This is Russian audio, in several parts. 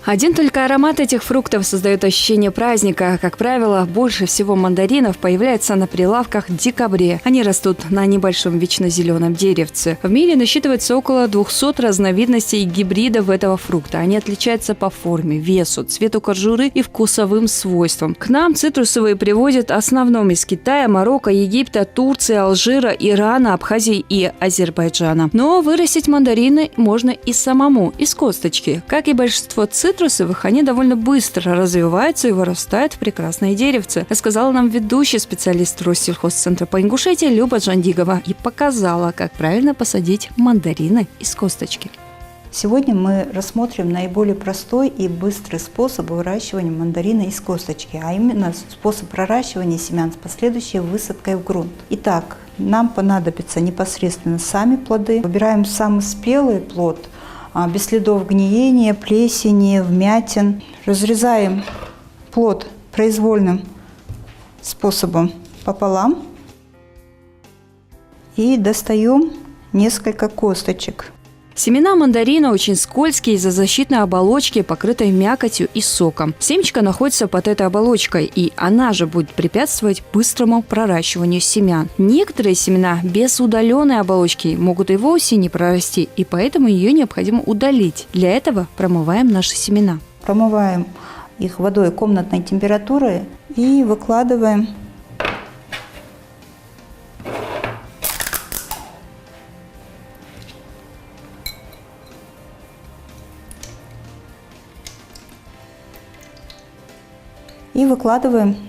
Один только аромат этих фруктов создает ощущение праздника. Как правило, больше всего мандаринов появляется на прилавках в декабре. Они растут на небольшом вечно-зеленом деревце. В мире насчитывается около 200 разновидностей гибридов этого фрукта. Они отличаются по форме, весу, цвету кожуры и вкусовым свойствам. К нам цитрусовые привозят в основном из Китая, Марокко, Египта, Турции, Алжира, Ирана, Абхазии и Азербайджана. Но вырастить мандарины можно и самому, из косточки. Как и большинство цитрусовых, они довольно быстро развиваются и вырастают в прекрасные деревца, рассказала нам ведущий специалист Россельхозцентра по Ингушетии Люба Джандигова и показала, как правильно посадить мандарины из косточки. Сегодня мы рассмотрим наиболее простой и быстрый способ выращивания мандарина из косточки, а именно способ проращивания семян с последующей высадкой в грунт. Итак, нам понадобятся непосредственно сами плоды. Выбираем самый спелый плод, без следов гниения, плесени, вмятин. Разрезаем плод произвольным способом пополам и достаем несколько косточек. Семена мандарина очень скользкие из-за защитной оболочки, покрытой мякотью и соком. Семечко находится под этой оболочкой, и она же будет препятствовать быстрому проращиванию семян. Некоторые семена без удаленной оболочки могут и вовсе не прорасти, и поэтому ее необходимо удалить. Для этого промываем наши семена. Промываем их водой комнатной температуры и выкладываем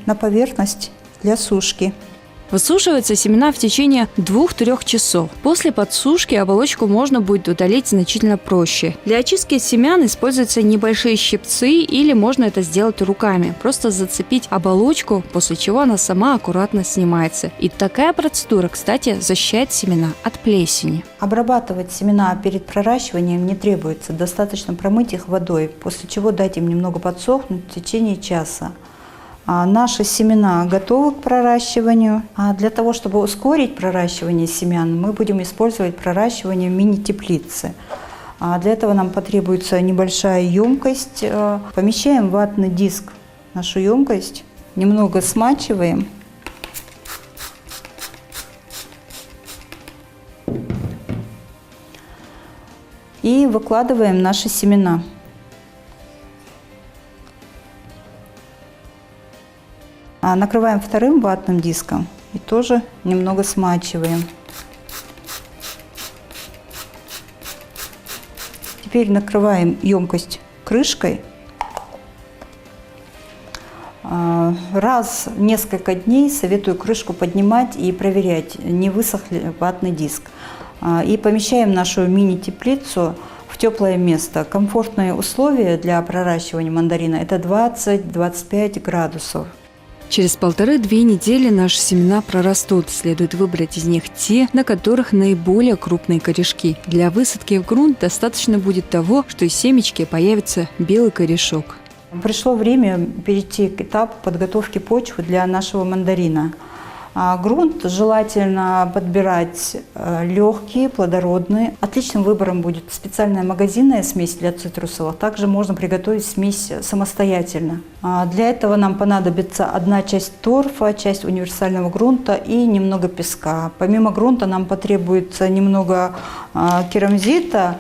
на поверхность для сушки. Высушиваются семена в течение 2-3 часов. После подсушки оболочку можно будет удалить значительно проще. Для очистки семян используются небольшие щипцы или можно это сделать руками. Просто зацепить оболочку, после чего она сама аккуратно снимается. И такая процедура, кстати, защищает семена от плесени. Обрабатывать семена перед проращиванием не требуется. Достаточно промыть их водой, после чего дать им немного подсохнуть в течение часа. Наши семена готовы к проращиванию. Для того, чтобы ускорить проращивание семян, мы будем использовать проращивание в мини-теплице. Для этого нам потребуется небольшая емкость. Помещаем в ватный диск нашу емкость, немного смачиваем. И выкладываем наши семена. Накрываем вторым ватным диском и тоже немного смачиваем. Теперь накрываем емкость крышкой. Раз в несколько дней советую крышку поднимать и проверять, не высох ли ватный диск. И помещаем нашу мини-теплицу в теплое место. Комфортные условия для проращивания мандарина – это 20-25 градусов. Через 1,5-2 недели наши семена прорастут. Следует выбрать из них те, на которых наиболее крупные корешки. Для высадки в грунт достаточно будет того, что из семечки появится белый корешок. Пришло время перейти к этапу подготовки почвы для нашего мандарина. Грунт желательно подбирать легкий, плодородный. Отличным выбором будет специальная магазинная смесь для цитрусовых. Также можно приготовить смесь самостоятельно. Для этого нам понадобится 1 часть торфа, часть универсального грунта и немного песка. Помимо грунта нам потребуется немного керамзита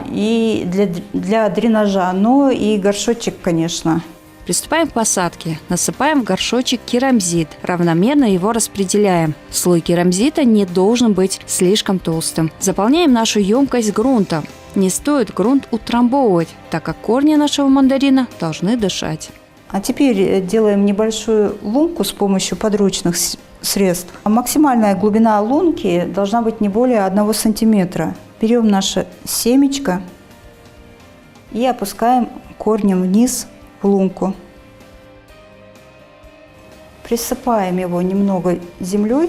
и для дренажа, но и горшочек, конечно. Приступаем к посадке. Насыпаем в горшочек керамзит. Равномерно его распределяем. Слой керамзита не должен быть слишком толстым. Заполняем нашу емкость грунтом. Не стоит грунт утрамбовывать, так как корни нашего мандарина должны дышать. А теперь делаем небольшую лунку с помощью подручных средств. Максимальная глубина лунки должна быть не более 1 сантиметра. Берем наше семечко и опускаем корнем вниз в лунку. Присыпаем его немного землей.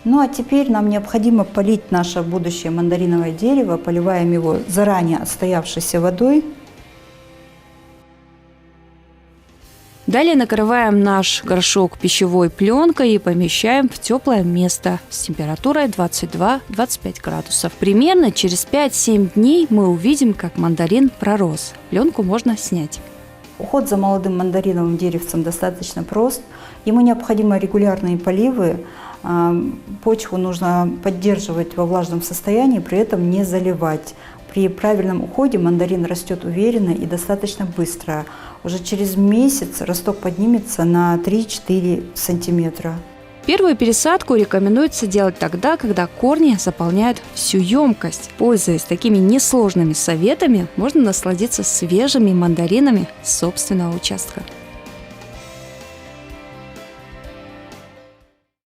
Ну а теперь нам необходимо полить наше будущее мандариновое дерево. Поливаем его заранее отстоявшейся водой. Далее накрываем наш горшок пищевой пленкой и помещаем в теплое место с температурой 22-25 градусов. Примерно через 5-7 дней мы увидим, как мандарин пророс. Пленку можно снять. Уход за молодым мандариновым деревцем достаточно прост. Ему необходимы регулярные поливы. Почву нужно поддерживать во влажном состоянии, при этом не заливать. При правильном уходе мандарин растет уверенно и достаточно быстро. Уже через месяц росток поднимется на 3-4 сантиметра. Первую пересадку рекомендуется делать тогда, когда корни заполняют всю емкость. Пользуясь такими несложными советами, можно насладиться свежими мандаринами с собственного участка.